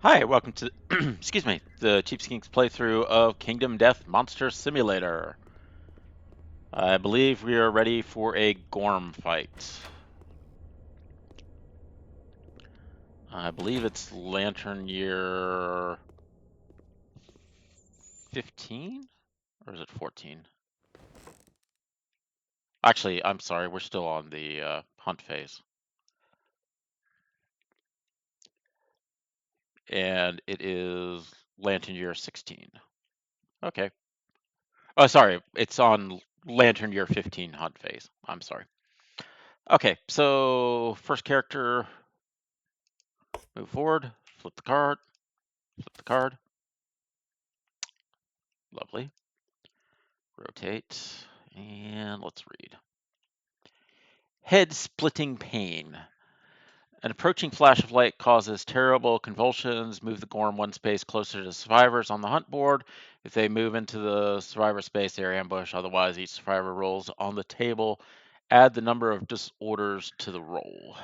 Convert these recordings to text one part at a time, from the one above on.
Hi, welcome to excuse me, the Cheapskates playthrough of Kingdom Death Monster Simulator. I believe we are ready for a Gorm fight. I believe it's Lantern Year 15 or is it 14? Actually, I'm sorry, we're still on the hunt phase. And it is Lantern Year 16. Okay. Oh, sorry, it's on Lantern Year 15 hunt phase. I'm sorry. Okay, so first character, move forward, flip the card. Flip the card. Lovely. Rotate. And let's read. Head splitting pain. An approaching flash of light causes terrible convulsions. Move the Gorm one space closer to survivors on the hunt board. If they move into the survivor space, they are ambushed. Otherwise, each survivor rolls on the table. Add the number of disorders to the roll.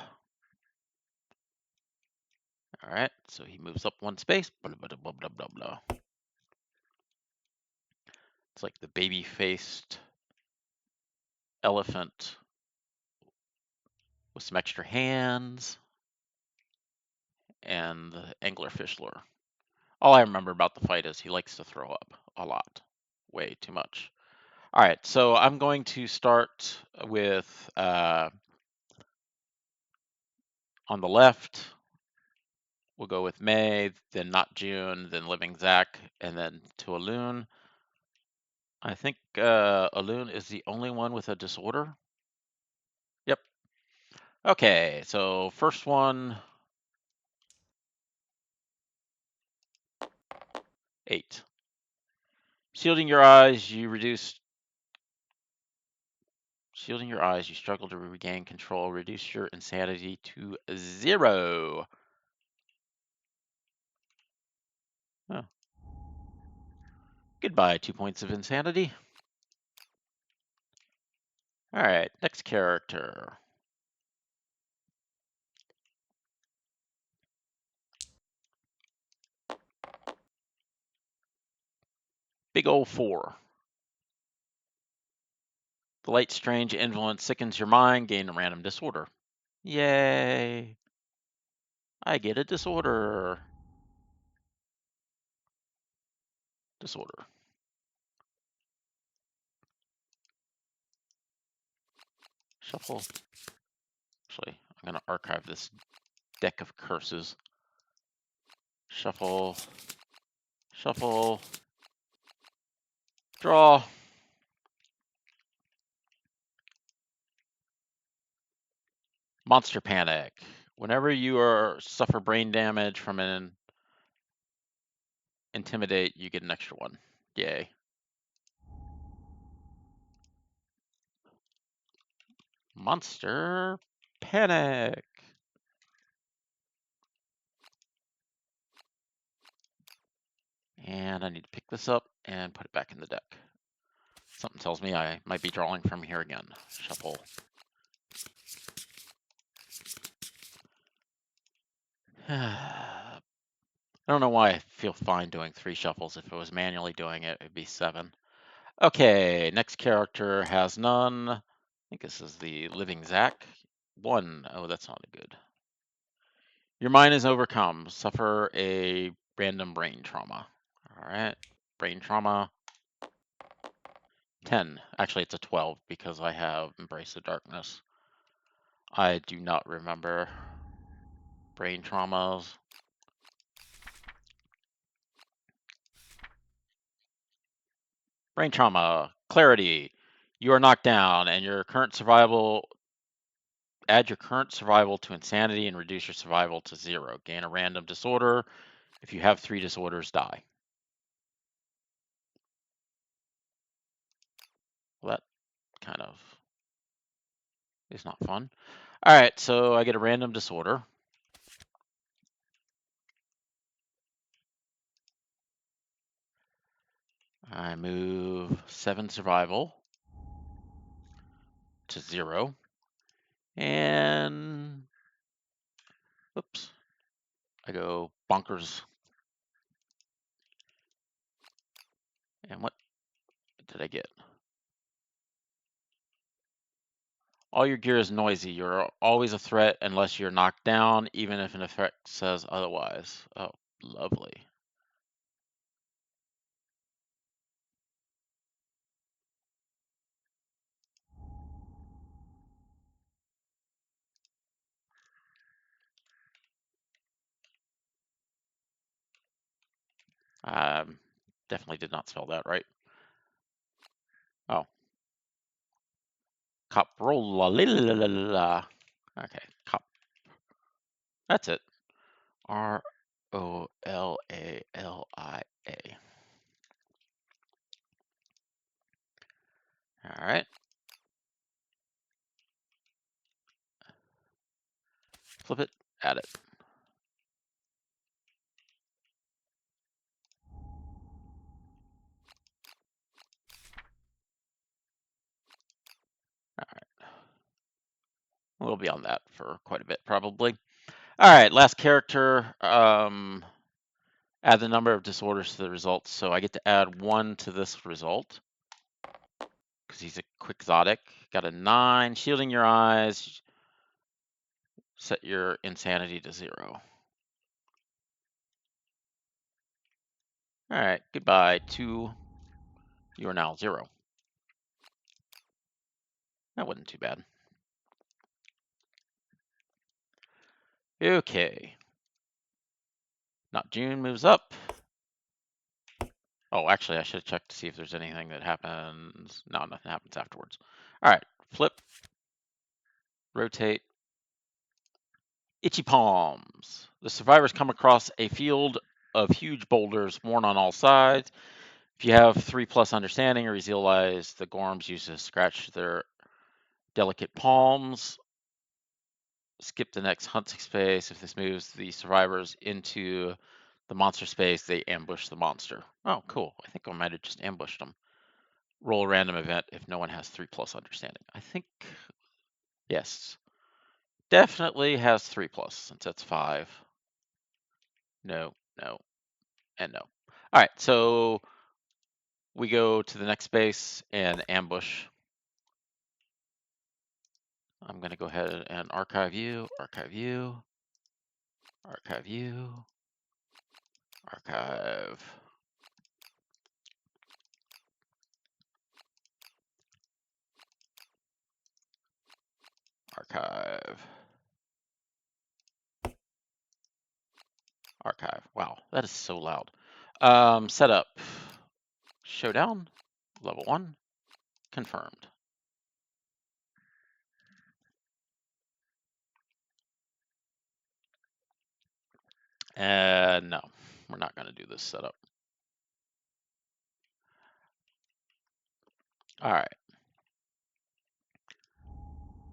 All right, so he moves up one space. Blah, blah, blah, blah, blah, blah. It's like the baby-faced elephant with some extra hands and the anglerfish lure. All I remember about the fight is he likes to throw up a lot, way too much. All right, so I'm going to start with on the left. We'll go with May, then Not June, then Living Zach, and then to Alun. I think Alun is the only one with a disorder. Yep. Okay, so first one, 8. Shielding your eyes, you struggle to regain control. Reduce your insanity to 0. Oh. Goodbye, 2 points of insanity. All right, next character. Big ol' 4. The light strange influence sickens your mind. Gain a random disorder. Yay! I get a disorder. Disorder. Shuffle. Actually, I'm going to archive this deck of curses. Shuffle. Shuffle. Draw. Monster Panic. Whenever you suffer brain damage from an Intimidate, you get an extra one. Yay. Monster Panic. And I need to pick this up and put it back in the deck. Something tells me I might be drawing from here again. Shuffle. I don't know why I feel fine doing 3 shuffles. If it was manually doing it, it'd be 7. Okay, next character has none. I think this is the Living Zach. 1. Oh, that's not good. Your mind is overcome. Suffer a random brain trauma. All right, brain trauma. 10. Actually, it's a 12 because I have Embrace the Darkness. I do not remember brain traumas. Brain trauma. Clarity. You are knocked down and your current survival. Add your current survival to insanity and reduce your survival to 0. Gain a random disorder. If you have 3 disorders, die. Well, that kind of is not fun. All right, so I get a random disorder. I move 7 survival to 0. And oops. I go bonkers. And what did I get? All your gear is noisy. You're always a threat unless you're knocked down, even if an effect says otherwise. Oh, lovely. Definitely did not spell that right. Oh. Coprolla. Okay, cop. That's it. Rollalia. All right. Flip it, add it. All right. We'll be on that for quite a bit, probably. All right, last character. Add the number of disorders to the results. So I get to add 1 to this result because he's a quixotic. Got a 9. Shielding your eyes. Set your insanity to 0. All right, goodbye. 2. You are now 0. That wasn't too bad. Okay. Not June moves up. Oh, actually, I should have checked to see if there's anything that happens. No, nothing happens afterwards. All right, flip, rotate. Itchy palms. The survivors come across a field of huge boulders worn on all sides. If you have 3+ understanding or easy eyes, the Gorms use to scratch their delicate palms. Skip the next hunting space. If this moves the survivors into the monster space, they ambush the monster. Oh, cool. I think I might have just ambushed them. Roll a random event if no one has 3+ understanding. I think, yes. Definitely has 3+ since that's 5. No, no, and no. All right, so we go to the next space and ambush. I'm going to go ahead and archive you, archive you, archive you, archive. Archive. Archive. Wow, that is so loud. Setup. Showdown. Level 1. Confirmed. No, we're not going to do this setup. All right.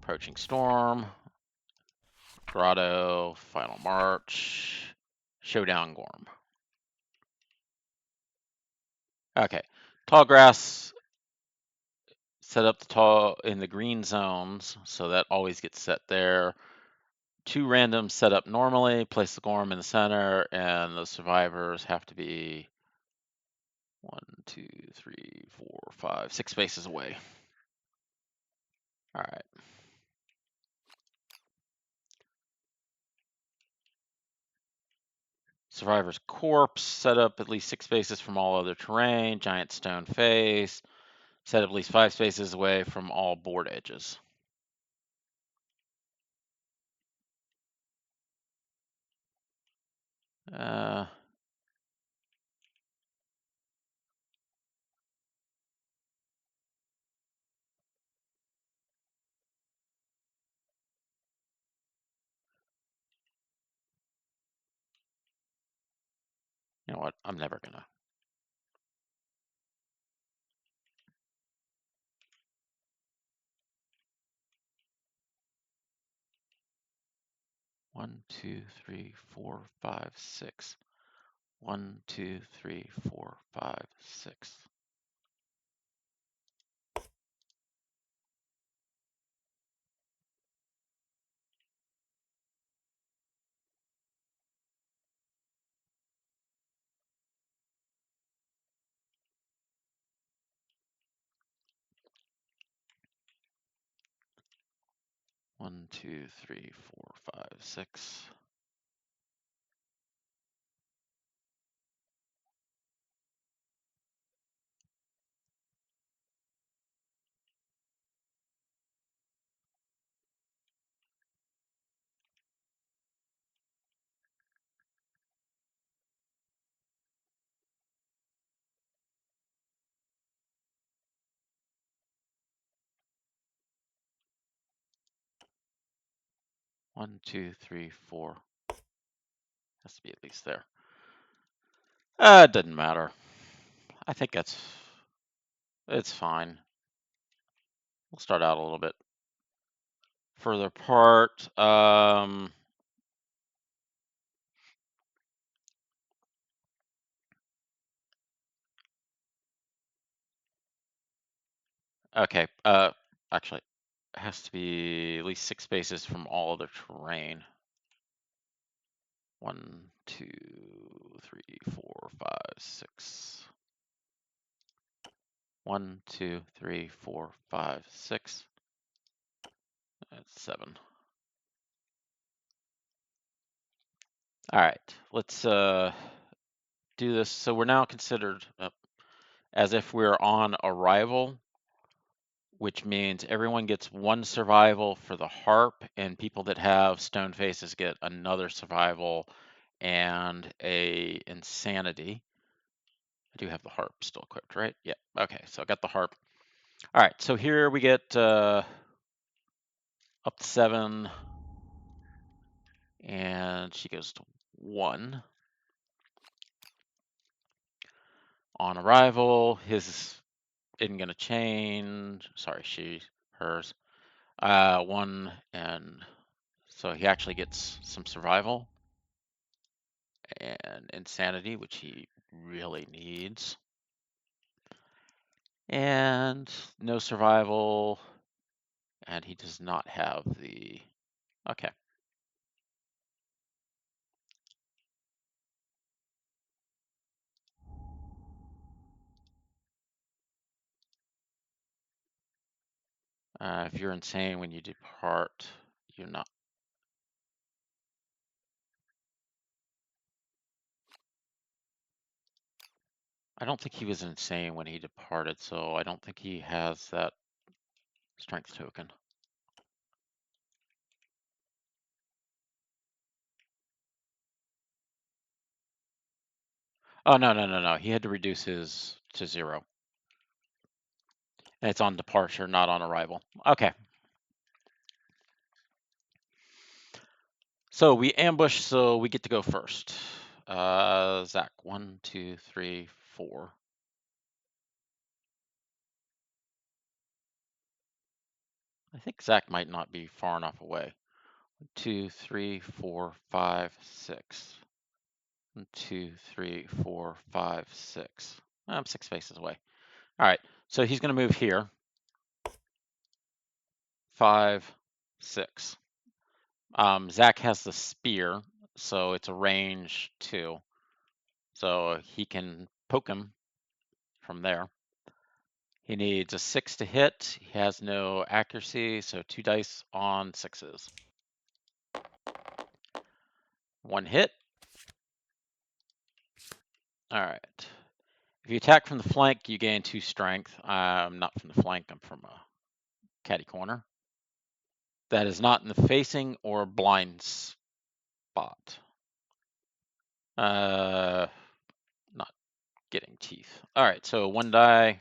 Approaching storm. Grotto. Final march. Showdown Gorm. Okay. Tall grass. Set up the tall in the green zones, so that always gets set there. 2 randoms set up normally. Place the Gorm in the center, and the survivors have to be 1, 2, 3, 4, 5, 6 spaces away. All right. Survivor's corpse, set up at least 6 spaces from all other terrain. Giant stone face, set up at least 5 spaces away from all board edges. You know what? I'm never gonna. One, 2, 3, 4, 5, 6. 1, 2, 3, 4, 5, 6. 2, 3, 4, 5, 6. One, two, three, four. Has to be at least there. It doesn't matter. I think it's fine. We'll start out a little bit further apart. Okay. Actually, it has to be at least 6 spaces from all other terrain. 1, 2, 3, 4, 5, 6. 1, 2, 3, 4, 5, 6. That's 7. All right, let's do this. So we're now considered as if we're on arrival, which means everyone gets 1 survival for the harp, and people that have stone faces get another survival and a insanity. I do have the harp still equipped, right? Yeah. Okay, so I got the harp. All right, so here we get up to 7, and she goes to 1. On arrival, his isn't going to change. Sorry, hers. 1, and so he actually gets some survival and insanity, which he really needs. And no survival, and he does not have the, okay. If you're insane when you depart, you're not. I don't think he was insane when he departed, so I don't think he has that strength token. Oh, no. He had to reduce his to 0. And it's on departure, not on arrival. Okay. So we ambush, so we get to go first. Zach, 1, 2, 3, 4. I think Zach might not be far enough away. 1, 2, 3, 4, 5, 6. 1, 2, 3, 4, 5, 6. I'm 6 spaces away. All right, so he's going to move here. 5, 6. Zach has the spear, so it's a range 2. So he can poke him from there. He needs a 6 to hit. He has no accuracy, so 2 dice on 6s. 1 hit. All right. If you attack from the flank, you gain 2 strength. I'm not from the flank, I'm from a catty corner. That is not in the facing or blind spot. Not getting teeth. All right, so 1 die.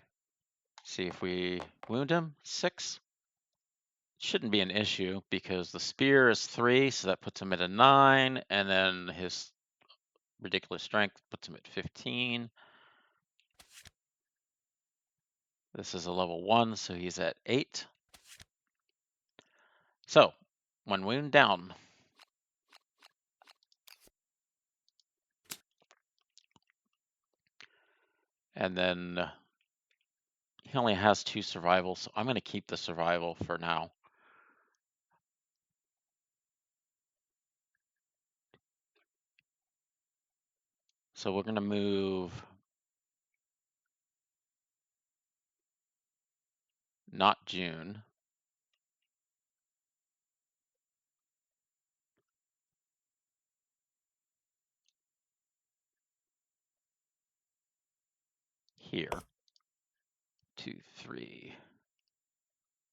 See if we wound him. 6. Shouldn't be an issue because the spear is 3, so that puts him at a 9, and then his ridiculous strength puts him at 15. This is a level 1, so he's at 8. So, 1 wound down. And then he only has 2 survivals, so I'm going to keep the survival for now. So we're going to move not June. here. 2, 3.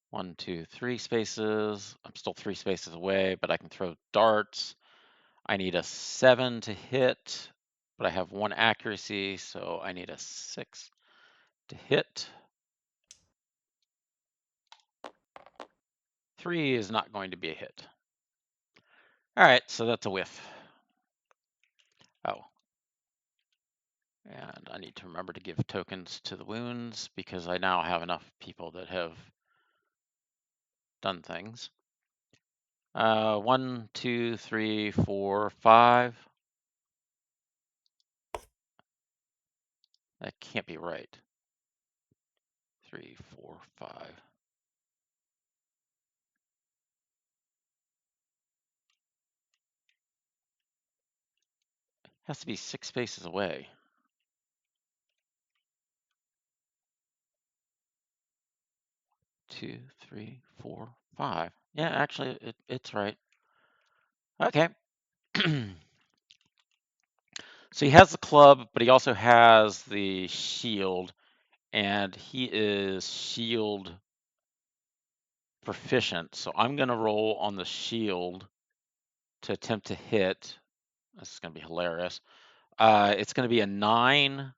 1, 2, 3 spaces. I'm still 3 spaces away, but I can throw darts. I need a 7 to hit, but I have 1 accuracy, so I need a 6 to hit. 3 is not going to be a hit. All right, so that's a whiff. Oh. And I need to remember to give tokens to the wounds because I now have enough people that have done things. 1, 2, 3, 4, 5. That can't be right. 3, 4, 5. Has to be 6 spaces away. 2, 3, 4, 5. Yeah, actually, it's right. Okay. So he has the club, but he also has the shield, and he is shield proficient. So I'm going to roll on the shield to attempt to hit. This is going to be hilarious. It's going to be a 9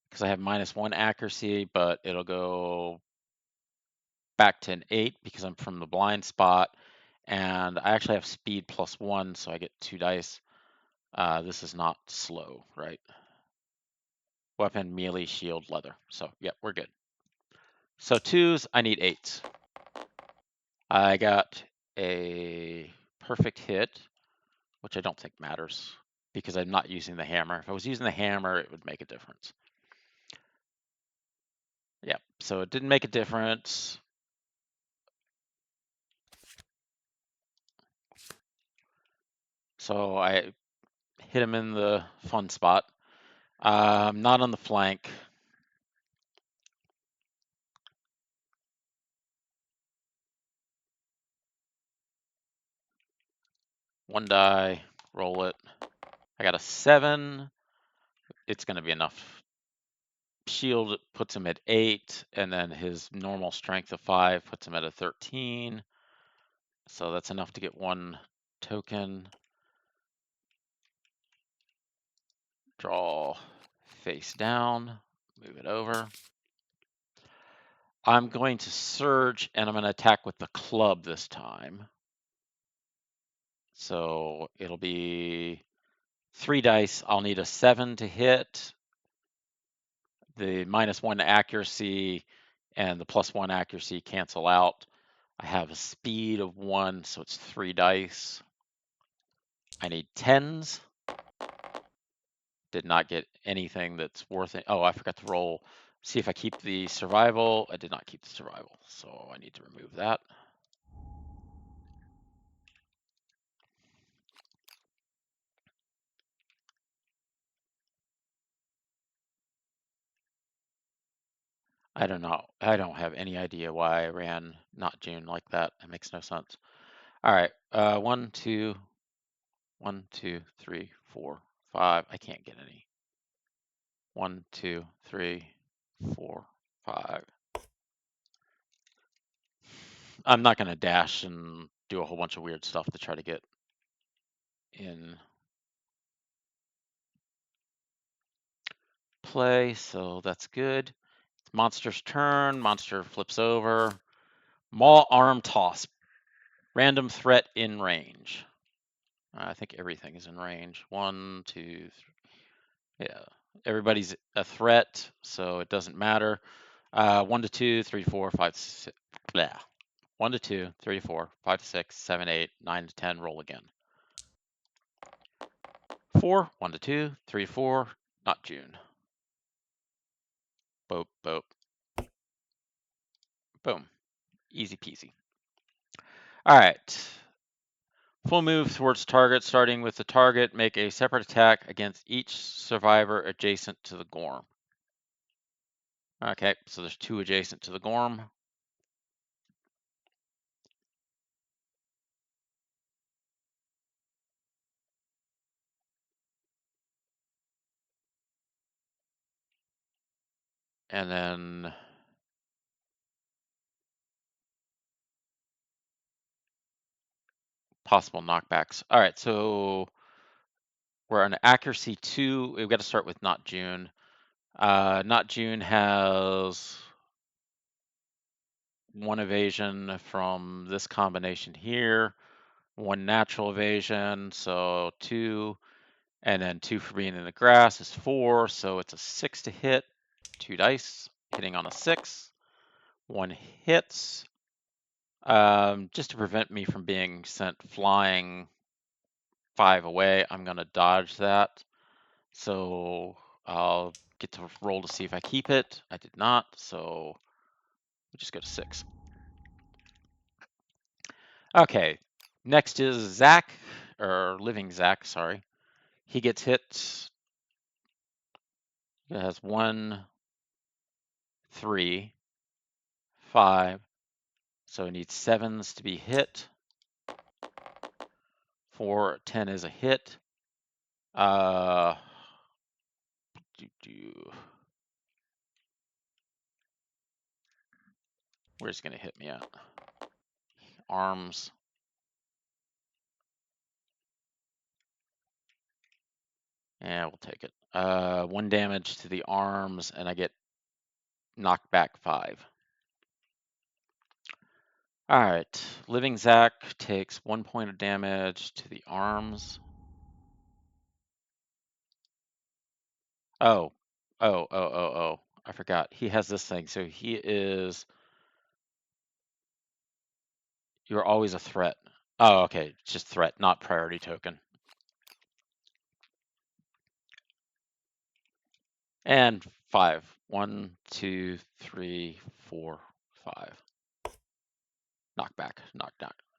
because I have -1 accuracy, but it'll go back to an 8 because I'm from the blind spot. And I actually have speed +1, so I get 2 dice. This is not slow, right? Weapon, melee, shield, leather. So, yeah, we're good. So 2s, I need 8s. I got a perfect hit, which I don't think matters because I'm not using the hammer. If I was using the hammer, it would make a difference. Yeah, so it didn't make a difference. So I hit him in the fun spot. Not on the flank. One die, roll it. I got a 7. It's going to be enough. Shield puts him at 8, and then his normal strength of 5 puts him at a 13. So that's enough to get 1 token. Draw face down, move it over. I'm going to surge, and I'm going to attack with the club this time. So it'll be 3 dice. I'll need a 7 to hit. The -1 accuracy and the +1 accuracy cancel out. I have a speed of 1, so it's 3 dice. I need 10s. Did not get anything that's worth it. Oh, I forgot to roll. See if I keep the survival. I did not keep the survival, so I need to remove that. I don't know. I don't have any idea why I ran not June like that. It makes no sense. All right. 1, 2, 1, 2, 3, 4, 5. I can't get any. 1, 2, 3, 4, 5. I'm not going to dash and do a whole bunch of weird stuff to try to get in play, so that's good. It's monster's turn. Monster flips over. Maul arm toss. Random threat in range. I think everything is in range. 1, 2, 3. Yeah, everybody's a threat, so it doesn't matter. 1 to 2, 3 to 4, 5 to 6. Blah. 1 to 2, 3 to 4, 5 to 6, 7, 8, 9 to 10. Roll again. 4, 1 to 2, 3 to 4. Not June. Boop, boop. Boom. Easy peasy. All right. Full move towards target, starting with the target. Make a separate attack against each survivor adjacent to the Gorm. Okay, so there's 2 adjacent to the Gorm. And then possible knockbacks. All right, so we're on accuracy 2. We've got to start with Not June. Not June has 1 evasion from this combination here, 1 natural evasion, so 2, and then 2 for being in the grass is 4, so it's a 6 to hit. 2 dice, hitting on a 6. 1 hits. Just to prevent me from being sent flying 5 away, I'm going to dodge that. So I'll get to roll to see if I keep it. I did not, so we'll just go to 6. Okay, next is Zach, or Living Zach, sorry. He gets hit. He has 1, 3, 5. So he needs 7s to be hit. 4, 10 is a hit. Where's he gonna hit me at? Arms. Yeah, we'll take it. 1 damage to the arms, and I get knocked back 5. All right, Living Zach takes 1 point of damage to the arms. Oh, I forgot. He has this thing, so he is. You're always a threat. Oh, okay, it's just threat, not priority token. And 5. 1, 2, 3, 4, 5. Knockback,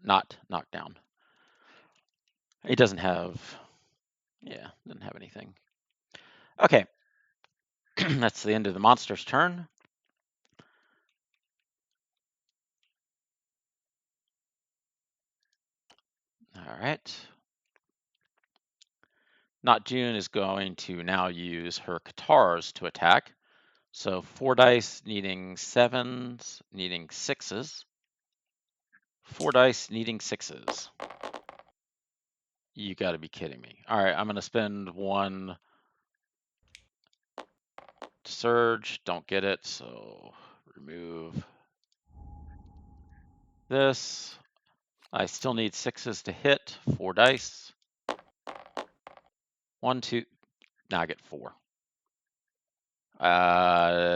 not knockdown. He doesn't have, yeah, doesn't have anything. Okay, that's the end of the monster's turn. All right. Not June is going to now use her Katars to attack. So 4 dice needing 7s, needing 6s. 4 dice needing 6s. You got to be kidding me. All right, I'm going to spend 1 to surge. Don't get it, so remove this. I still need 6s to hit. 4 dice. 1, 2. Now I get 4.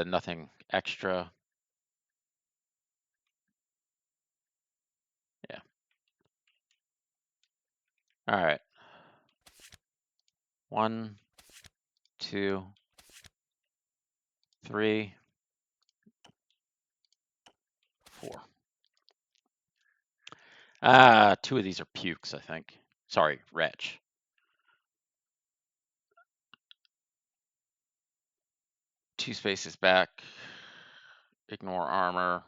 Nothing extra. Yeah. All right. 1, 2, 3, 4. 2 of these are pukes, I think. Sorry, wretch. Two spaces back. Ignore armor.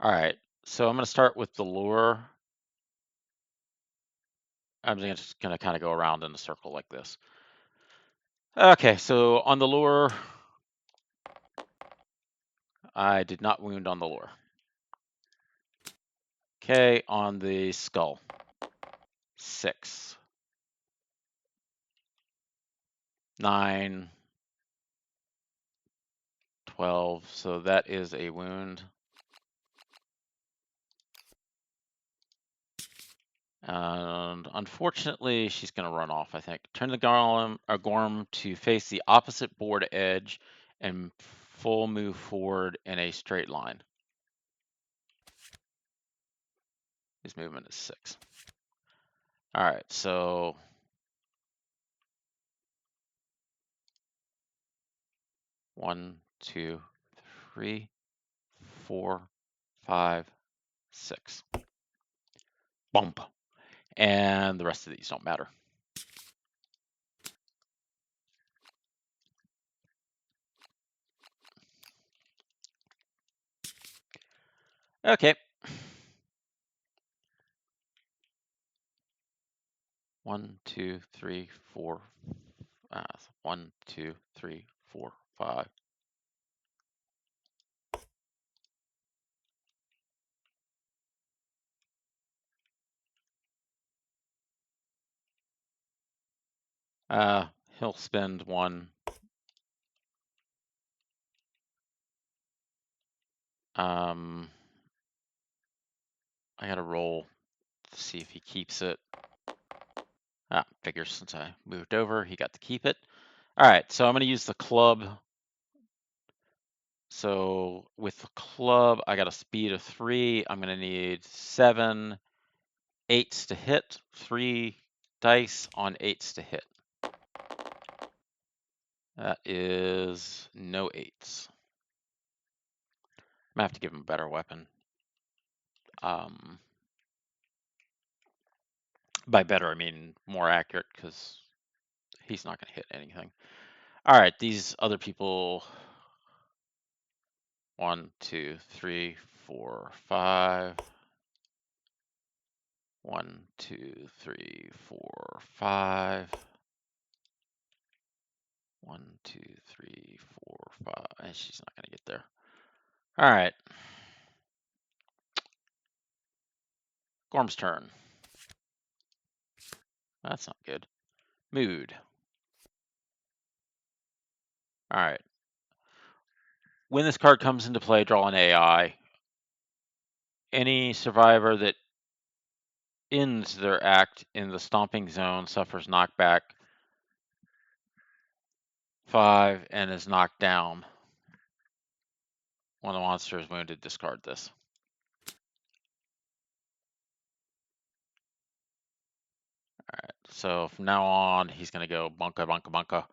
All right, so I'm going to start with the lure. I'm just going to kind of go around in a circle like this. Okay, so on the lure, I did not wound on the lure. Okay, on the skull, 6, 9, 12, so that is a wound. And unfortunately, she's going to run off, I think. Turn the Gorm to face the opposite board edge and full move forward in a straight line. His movement is 6. All right, so one, 2, 3, 4, 5, 6. Bump. And the rest of these don't matter. Okay. 1, 2, 3, 4. 1, 2, 3, 4, 5. He'll spend 1. I gotta roll to see if he keeps it. Figures since I moved over, he got to keep it. All right, so I'm gonna use the club. So with the club, I got a speed of 3. I'm gonna need 7 8s to hit, 3 dice on 8s to hit. That is no 8s. I'm gonna have to give him a better weapon. By better, I mean more accurate, because he's not going to hit anything. All right, these other people. 1, 2, 3, 4, 5. 1, 2, 3, 4, 5. 1, 2, 3, 4, 5. And she's not going to get there. All right. Gorm's turn. That's not good. Mood. All right. When this card comes into play, draw an AI. Any survivor that ends their act in the stomping zone suffers knockback 5 and is knocked down. When the monster is wounded, discard this. All right, so from now on, he's going to go bunka, bunka, bunka.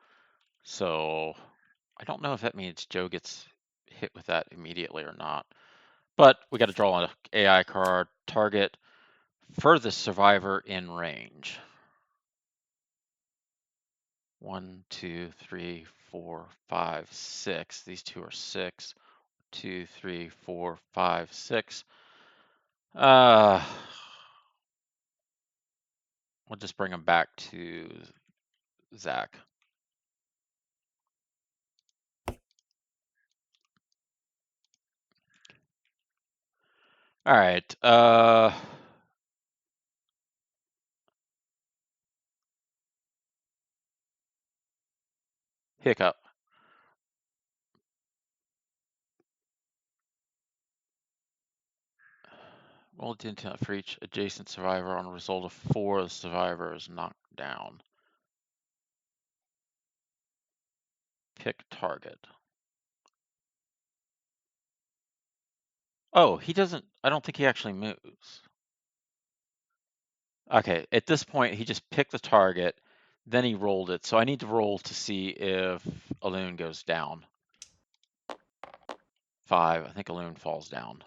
So I don't know if that means Joe gets hit with that immediately or not. But we got to draw an AI card. Target furthest survivor in range. 1, 2, 3, 4, 5, 6. These two are 6. 2, 3, 4, 5, 6. We'll just bring him back to Zach. All right. Hiccup. Roll the intent for each adjacent survivor. On a result of 4, the survivor is knocked down. Pick target. Oh, he doesn't. I don't think he actually moves. Okay, at this point, he just picked the target, then he rolled it. So I need to roll to see if Alun goes down. 5. I think Alun falls down.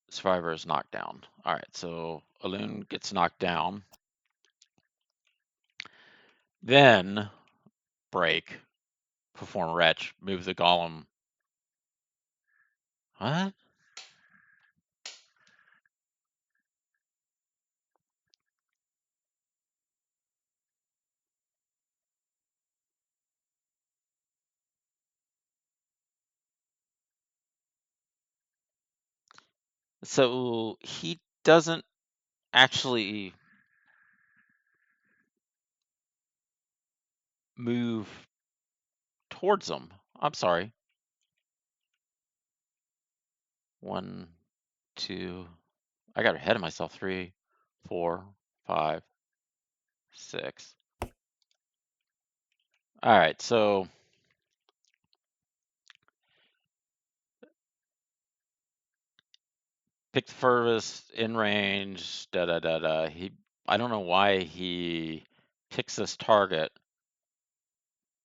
Survivor is knocked down. All right, so Alun gets knocked down. Then break, perform retch, move the golem. What? So he doesn't actually move towards them. I'm sorry. 1, 2. I got ahead of myself. 3, 4, 5, 6. All right, so pick the furthest in range. Da da da da. I don't know why he picks this target,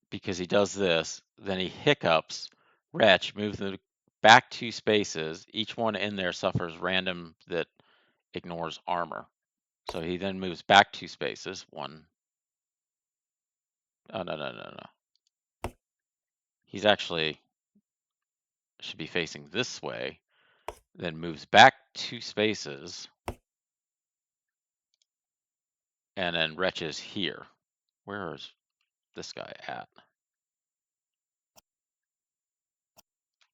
because he does this. Then he hiccups. Retch, moves them back 2 spaces. Each one in there suffers random that ignores armor. So he then moves back 2 spaces. 1. Oh, no. He's actually should be facing this way. Then moves back 2 spaces. and then Wretch is here. Where is this guy at?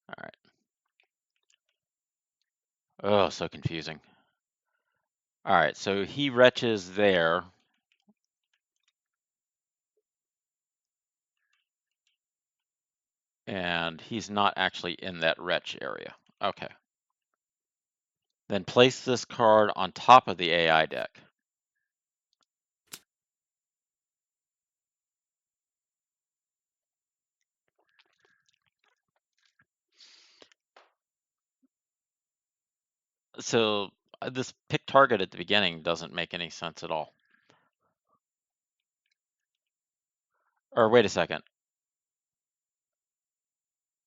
All right. Oh, so confusing. All right, so he Wretches there. And he's not actually in that Wretch area. Okay. Then place this card on top of the AI deck. So this pick target at the beginning doesn't make any sense at all. Or wait a second.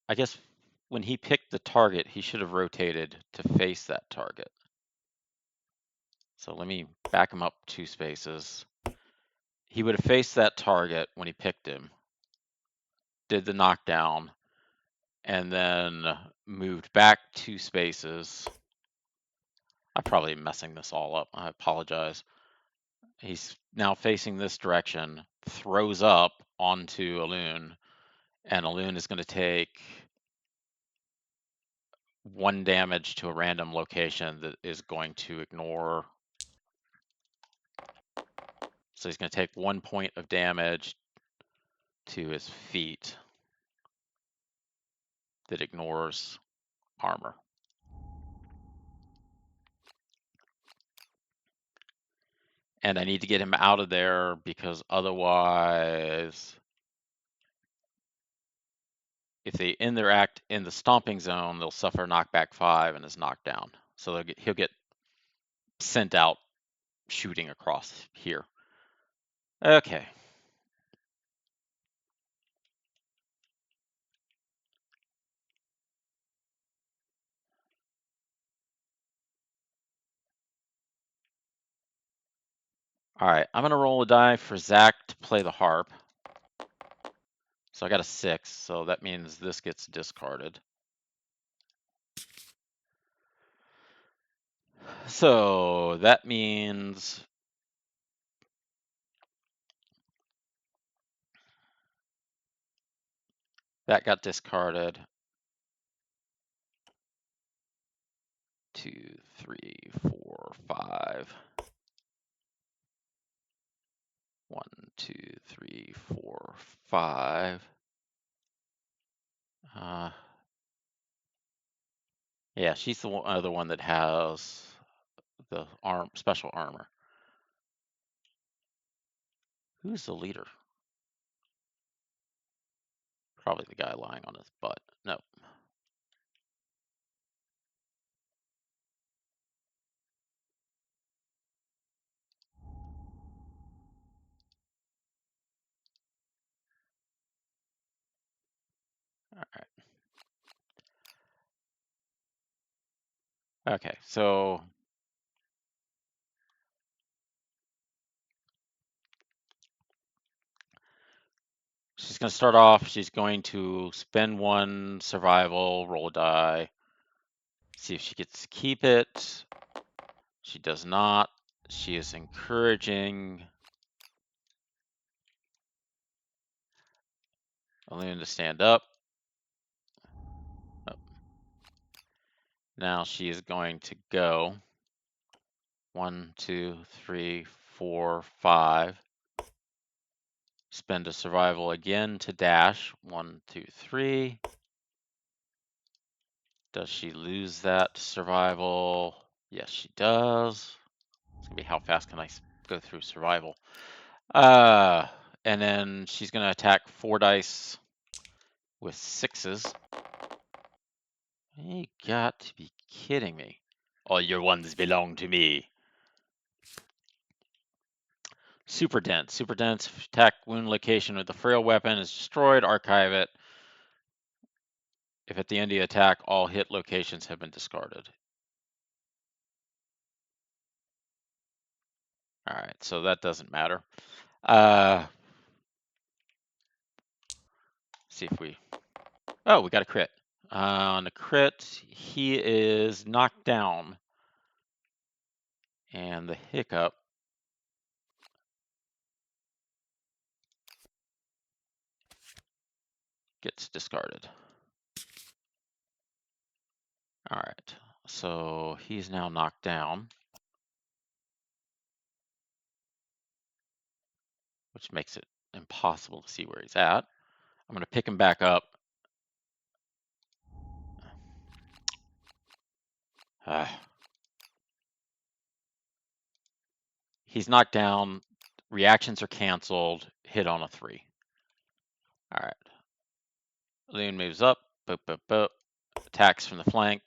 I guess when he picked the target, he should have rotated to face that target. So let me back him up 2 spaces. He would have faced that target when he picked him, did the knockdown, and then moved back 2 spaces. I'm probably messing this all up. I apologize. He's now facing this direction, throws up onto Elune, and Elune is going to take 1 damage to a random location that is going to ignore. So he's going to take 1 point of damage to his feet that ignores armor. And I need to get him out of there because otherwise, if they interact in the stomping zone, they'll suffer knockback 5 and is knocked down. So he'll get sent out shooting across here. Okay. All right, I'm going to roll a die for Zach to play the harp. So I got a 6, so that means this gets discarded. So that means that got discarded. 2, 3, 4, 5. 1, 2, 3, 4, 5. Yeah, she's the other one that has the special armor. Who's the leader? Probably the guy lying on his butt. No. All right. Okay, so she's going to start off. She's going to spend 1 survival, roll a die, see if she gets to keep it. She does not. She is encouraging Elune to stand up. Oh. Now she is going to go 1, 2, 3, 4, 5. Spend a survival again to dash. 1, 2, 3. Does she lose that survival? Yes, she does. It's gonna be how fast can I go through survival? And then she's gonna attack 4 dice with 6s. You got to be kidding me. All your ones belong to me. Super dense. Super dense. Attack wound location with the frail weapon is destroyed. Archive it. If at the end of the attack, all hit locations have been discarded. All right, so that doesn't matter. See if we... Oh, we got a crit. On the crit, he is knocked down. And the hiccup gets discarded. All right, so he's now knocked down, which makes it impossible to see where he's at. I'm going to pick him back up. He's knocked down. Reactions are canceled. Hit on a 3. All right. Loon moves up. Boop, boop, boop. Attacks from the flank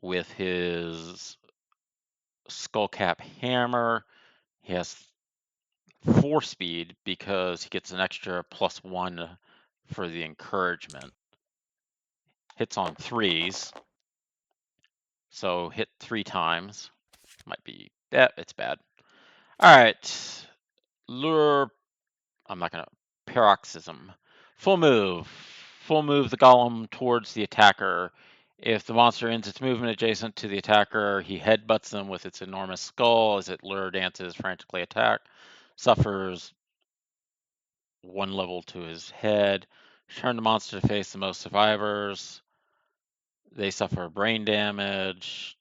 with his Skullcap Hammer. He has 4 speed because he gets an extra +1 for the encouragement. Hits on 3s. So hit 3 times. Might be, yeah, it's bad. All right. Lure, I'm not going to, Paroxysm. Full move. Full move the golem towards the attacker. If the monster ends its movement adjacent to the attacker, he headbutts them with its enormous skull as it lure dances, frantically attack. Suffers 1 level to his head. Turn the monster to face the most survivors. They suffer brain damage.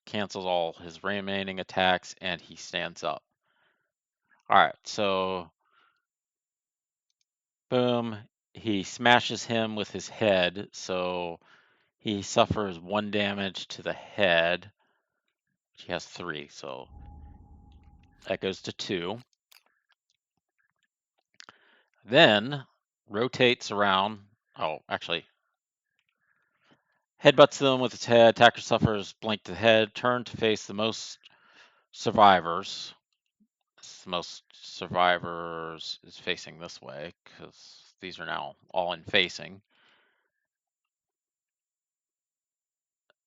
Cancels all his remaining attacks, and he stands up. All right, so boom, he smashes him with his head, so he suffers 1 damage to the head. He has 3, so that goes to 2. Then rotates around. Oh, actually, headbutts them with its head. Attacker suffers blank to the head. Turn to face the most survivors. The most survivors is facing this way because these are now all in facing.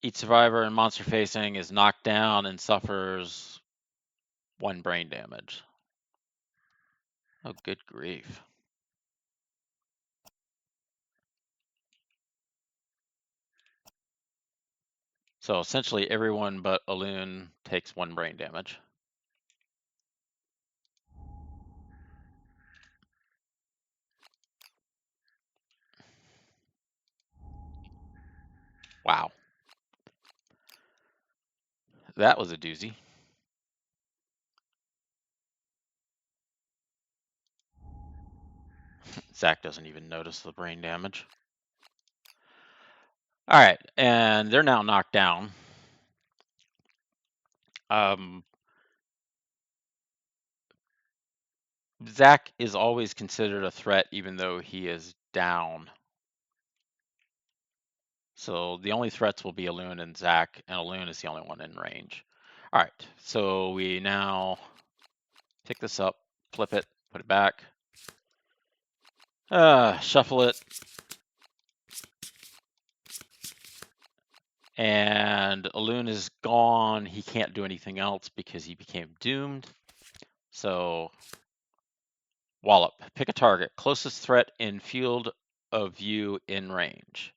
Each survivor in monster facing is knocked down and suffers 1 brain damage. Oh, good grief. So essentially everyone but Elune takes 1 brain damage. Wow. That was a doozy. Zach doesn't even notice the brain damage. All right, and they're now knocked down. Zach is always considered a threat even though he is down. So the only threats will be Elune and Zach, and Elune is the only one in range. All right, so we now pick this up, flip it, put it back, shuffle it, and Elune is gone. He can't do anything else because he became doomed. So Wallop, pick a target, closest threat in field of view in range.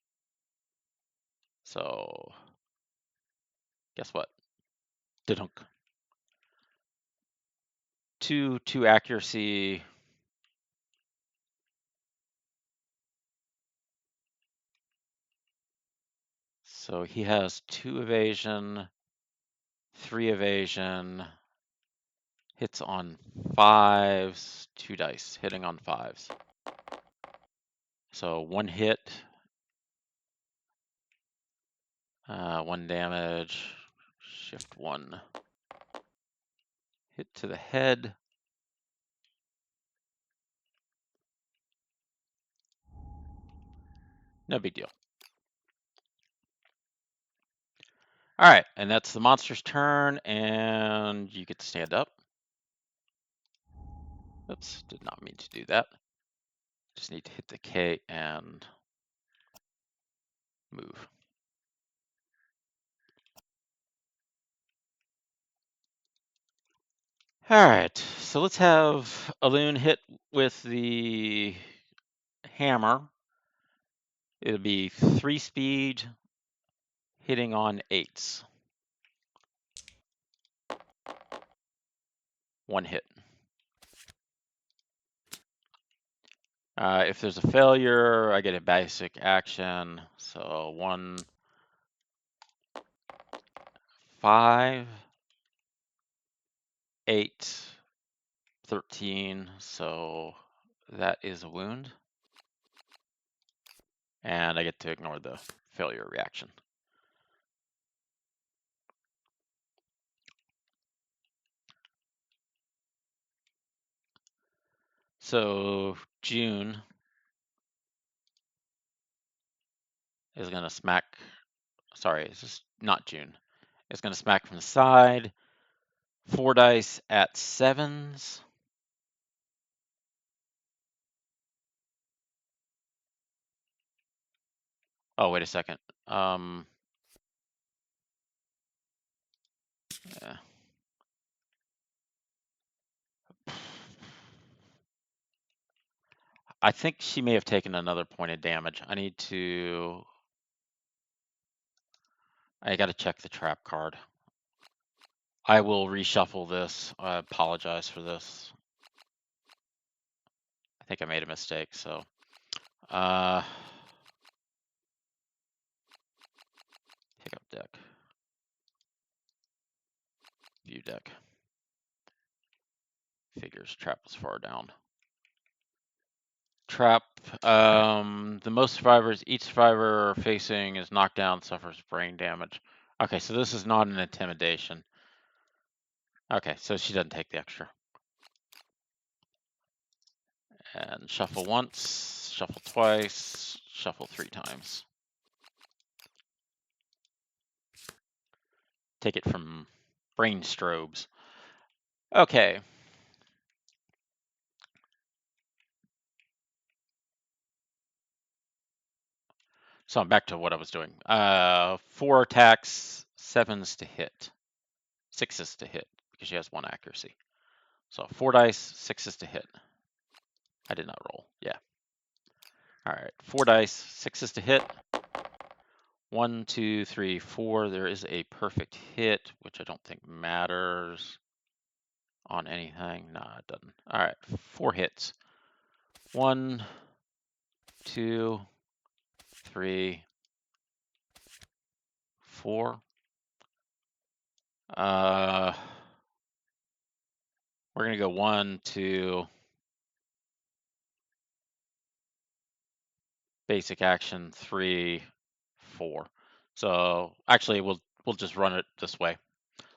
So guess what? Dudunk. 2 accuracy. So he has 2 evasion, 3 evasion, hits on 5s, 2 dice, hitting on 5s. So 1 hit, 1 damage, shift 1. Hit to the head. No big deal. All right, and that's the monster's turn, and you get to stand up. Oops, did not mean to do that. Just need to hit the K and move. All right, so let's have Elune hit with the hammer. It'll be 3 speed, hitting on 8s. 1 hit. If there's a failure, I get a basic action. So 1, 5, 8, 13. So that is a wound. And I get to ignore the failure reaction. So June is going to smack. Sorry, it's just not June. It's going to smack from the side. 4 dice at 7s. Oh, wait a second. Yeah. I think she may have taken another point of damage. I got to check the trap card. I will reshuffle this. I apologize for this. I think I made a mistake, so. Pick up deck. View deck. Figures trap was far down. Trap. The most survivors, each survivor facing is knocked down, suffers brain damage. Okay, so this is not an intimidation. Okay, so she doesn't take the extra. And shuffle once, shuffle twice, shuffle 3 times. Take it from brain strobes. Okay. So I'm back to what I was doing. 4 attacks, 7s to hit. 6s to hit, because she has 1 accuracy. So 4 dice, 6s to hit. I did not roll. Yeah. All right. 4 dice, 6s to hit. 1, 2, 3, 4. There is a perfect hit, which I don't think matters on anything. Nah, it doesn't. All right. 4 hits. 1, 2, 3, 4. We're gonna go 1, 2. Basic action 3, 4. So actually, we'll just run it this way.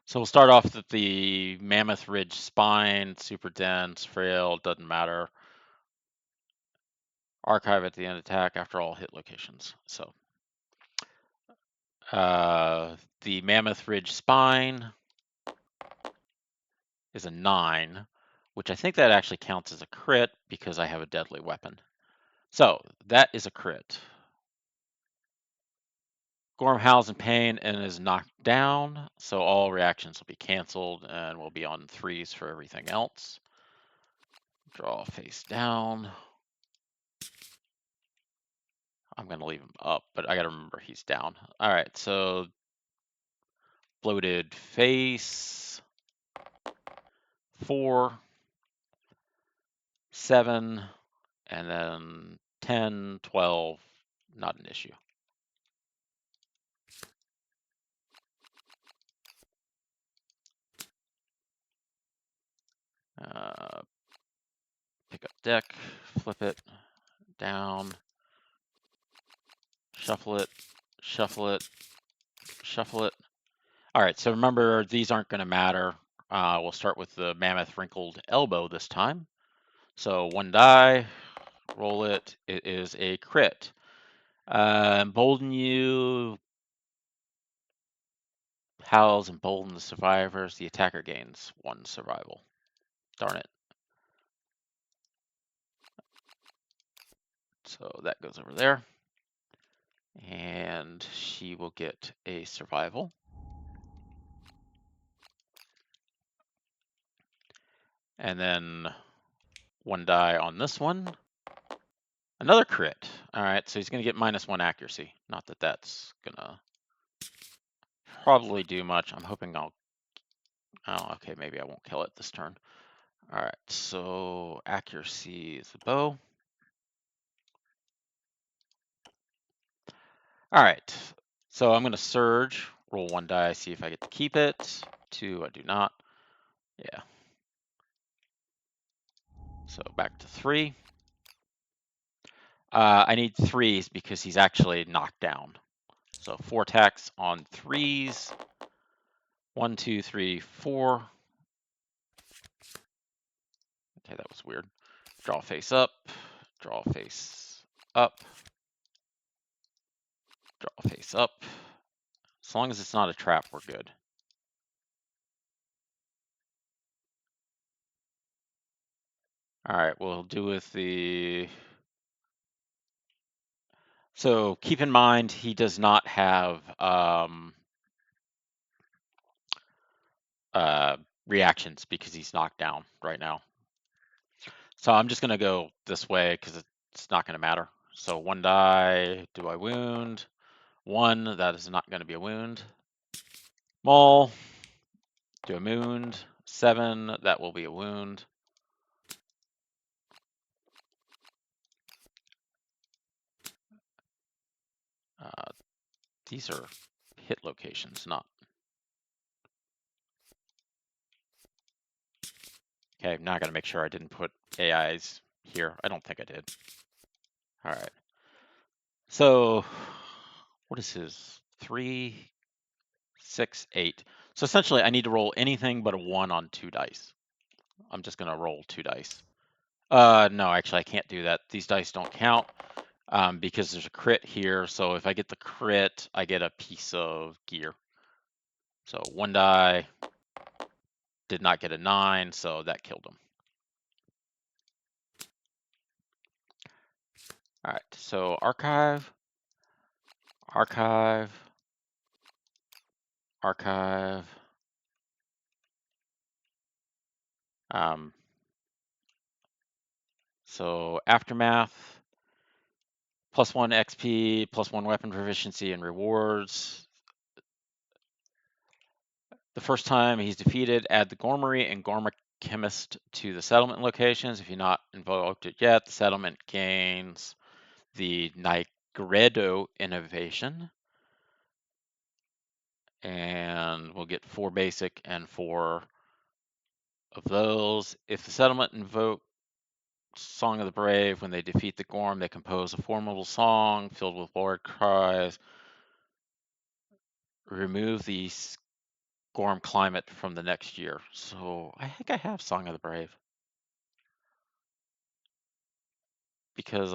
So we'll start off with the Mammoth Ridge spine, super dense, frail, doesn't matter. Archive at the end attack after all hit locations. So the Mammoth Ridge spine is a 9, which I think that actually counts as a crit because I have a deadly weapon. So that is a crit. Gorm howls in pain and is knocked down, so all reactions will be canceled and we'll be on 3s for everything else. Draw face down. I'm going to leave him up, but I got to remember he's down. All right, so bloated face. 4, 7, and then 10, 12, not an issue. Pick up deck, flip it, down, shuffle it, shuffle it, shuffle it. All right, so remember, these aren't going to matter. We'll start with the Mammoth Wrinkled Elbow this time. So 1 die, roll it. It is a crit. Embolden you, howls, embolden the survivors. The attacker gains 1 survival. Darn it. So that goes over there. And she will get a survival. And then 1 die on this one. Another crit. All right, so he's going to get -1 accuracy. Not that that's going to probably do much. I'm hoping I'll... Oh, okay, maybe I won't kill it this turn. All right, so accuracy is the bow. All right, so I'm going to surge, roll 1 die, see if I get to keep it. 2, I do not. Yeah. So back to 3. I need 3s because he's actually knocked down. So 4 attacks on 3s. 1, 2, 3, 4. Okay, that was weird. Draw face up, draw face up, draw face up. As long as it's not a trap, we're good. All right, we'll do with the... So keep in mind, he does not have reactions because he's knocked down right now. So I'm just going to go this way because it's not going to matter. So 1 die, do I wound? 1, that is not going to be a wound. Maul, do a wound. 7, that will be a wound. These are hit locations, not... Okay, now I gotta make sure I didn't put AIs here. I don't think I did. All right. So, what is his? 3, 6, 8. So essentially, I need to roll anything but a 1 on 2 dice. I'm just gonna roll 2 dice. No, actually, I can't do that. These dice don't count because there's a crit here. So if I get the crit, I get a piece of gear. So 1 die, did not get a 9, so that killed him. All right, so archive, archive, archive. So aftermath, +1 XP, +1 weapon proficiency and rewards. The first time he's defeated, add the Gormery and Gorma Chemist to the settlement locations. If you've not invoked it yet, the settlement gains the Nigredo innovation. And we'll get 4 basic and 4 of those. If the settlement invokes Song of the Brave, when they defeat the Gorm, they compose a formidable song filled with war cries. Remove the Gorm climate from the next year. So I think I have Song of the Brave. Because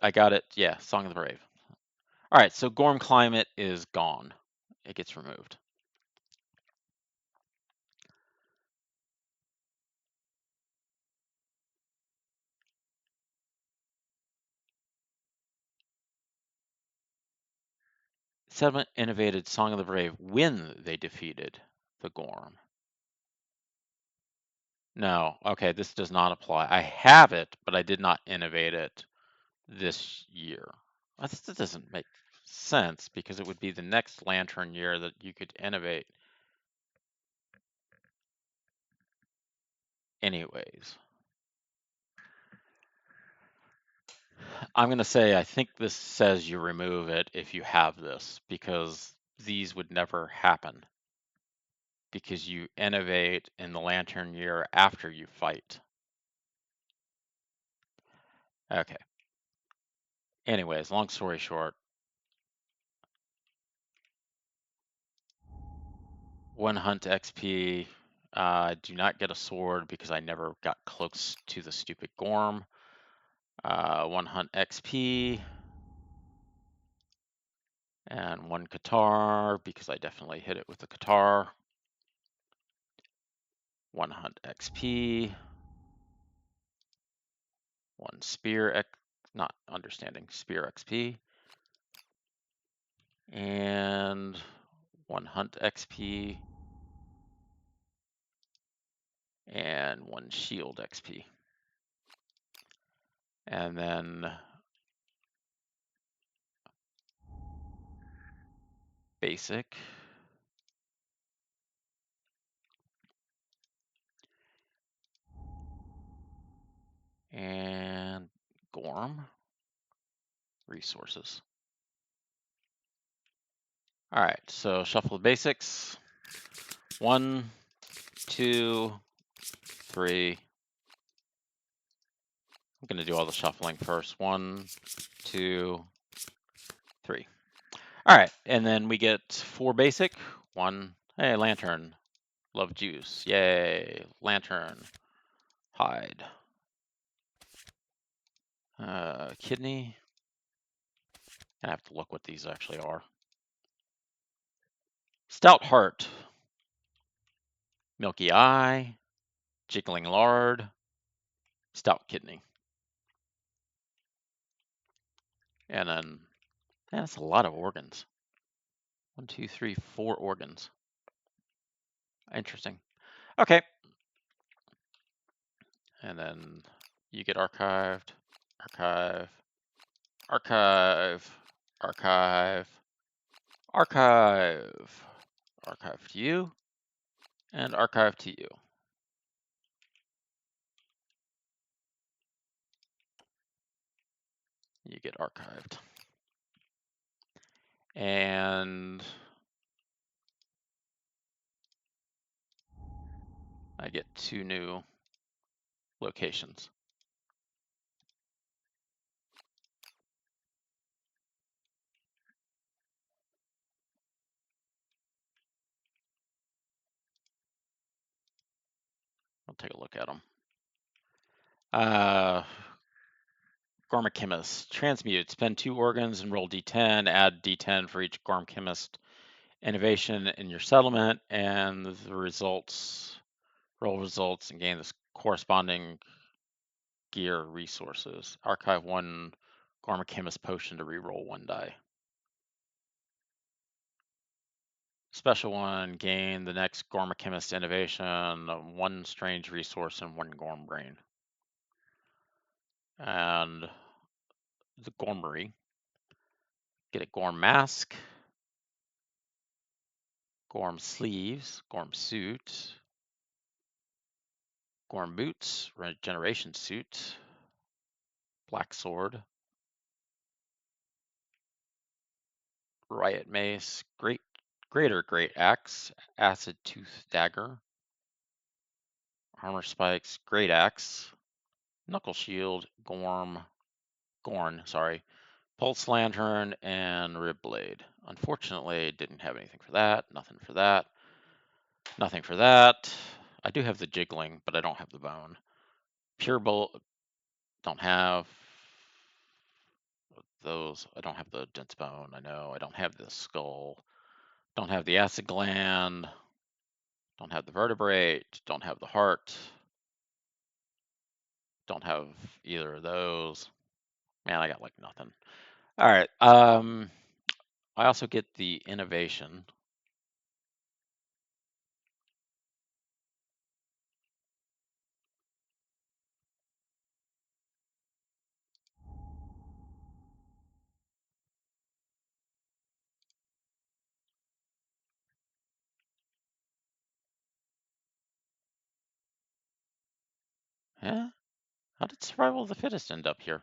I got it, yeah, Song of the Brave. All right, so Gorm climate is gone. It gets removed. Settlement innovated Song of the Brave when they defeated the Gorm. No, okay, this does not apply. I have it, but I did not innovate it this year. This doesn't make sense because it would be the next Lantern year that you could innovate. Anyways, I'm going to say I think this says you remove it if you have this because these would never happen because you innovate in the Lantern year after you fight. Okay. Anyways, long story short, 1 hunt XP. I do not get a sword because I never got close to the stupid Gorm. 1 hunt XP. And 1 Katar because I definitely hit it with the Katar. 1 hunt XP. 1 spear not understanding spear XP. And 1 hunt XP. And 1 shield XP. And then basic. And Gorm resources. All right, so shuffle the basics. 1, 2, 3. I'm going to do all the shuffling first. 1, 2, 3. All right, and then we get 4 basic. 1, hey, lantern. Love juice. Yay. Lantern. Hide. Kidney. I have to look what these actually are. Stout heart. Milky eye. Jiggling lard. Stout kidney. And then, that's a lot of organs. 1, 2, 3, 4 organs. Interesting. Okay. And then you get archived, archive, archive, archive, archive, archive to you, and archive to you. You get archived. And I get 2 new locations. I'll take a look at them. Gorm Chemist. Transmute. Spend 2 organs and roll d10. Add d10 for each Gorm Chemist innovation in your settlement, and the results, roll results, and gain the corresponding gear resources. Archive 1 Gorm Chemist potion to reroll 1 die. Special 1, gain the next Gorm Chemist innovation, 1 strange resource, and 1 Gorm brain. And the Gormery. Get a Gorm mask, Gorm sleeves, Gorm suit, Gorm boots, regeneration suit, black sword, riot mace, greater great axe, acid tooth dagger, armor spikes, great axe, knuckle shield, Gorn, sorry, pulse lantern, and rib blade. Unfortunately, didn't have anything for that. Nothing for that. Nothing for that. I do have the jiggling, but I don't have the bone. Pure bolt, don't have those. I don't have the dense bone. I know. I don't have the skull. Don't have the acid gland. Don't have the vertebrate. Don't have the heart. Don't have either of those. Man, I got like nothing. All right. I also get the innovation. Yeah? How did survival of the fittest end up here?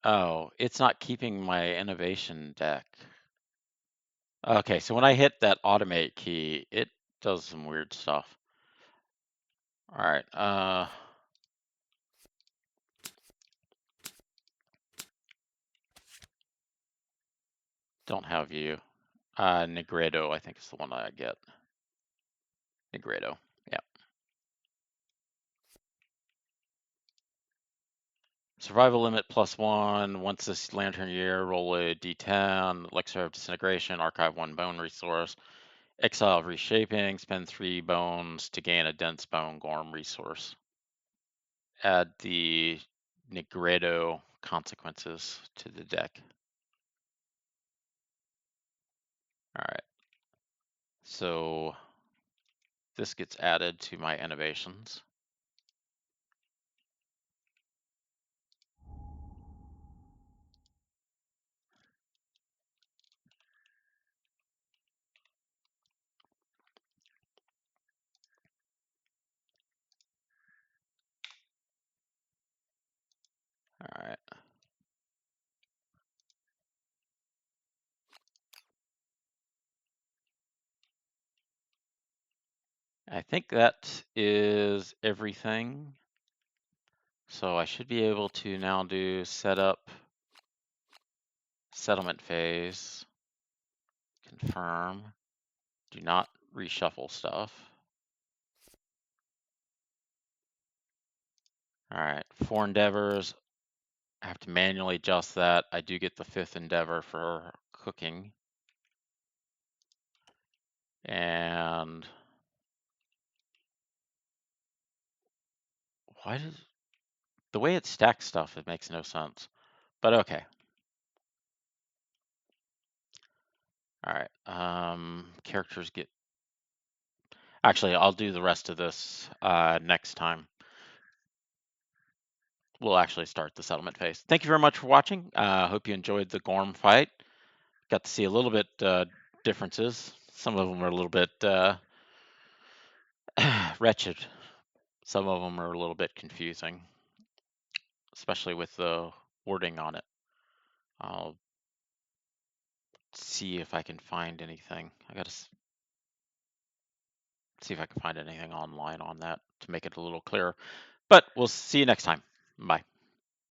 Oh, it's not keeping my innovation deck. Okay, so when I hit that automate key, it does some weird stuff. All right. Don't have you. Negredo, I think is the one I get. Negredo. Yeah. Survival limit +1. Once this lantern year, roll a d10. Elixir of disintegration. Archive 1 bone resource. Exile of reshaping. Spend 3 bones to gain a dense bone Gorm resource. Add the Negredo consequences to the deck. All right. So this gets added to my innovations. I think that is everything. So I should be able to now do setup, settlement phase, confirm, do not reshuffle stuff. All right, 4 endeavors. I have to manually adjust that. I do get the 5th endeavor for cooking. And why does the way it stacks stuff, it makes no sense. But okay. All right. Characters get. Actually, I'll do the rest of this next time. We'll actually start the settlement phase. Thank you very much for watching. Hope you enjoyed the Gorm fight. Got to see a little bit differences. Some of them are a little bit wretched. Some of them are a little bit confusing, especially with the wording on it. I'll see if I can find anything. I gotta see if I can find anything online on that to make it a little clearer. But we'll see you next time. Bye.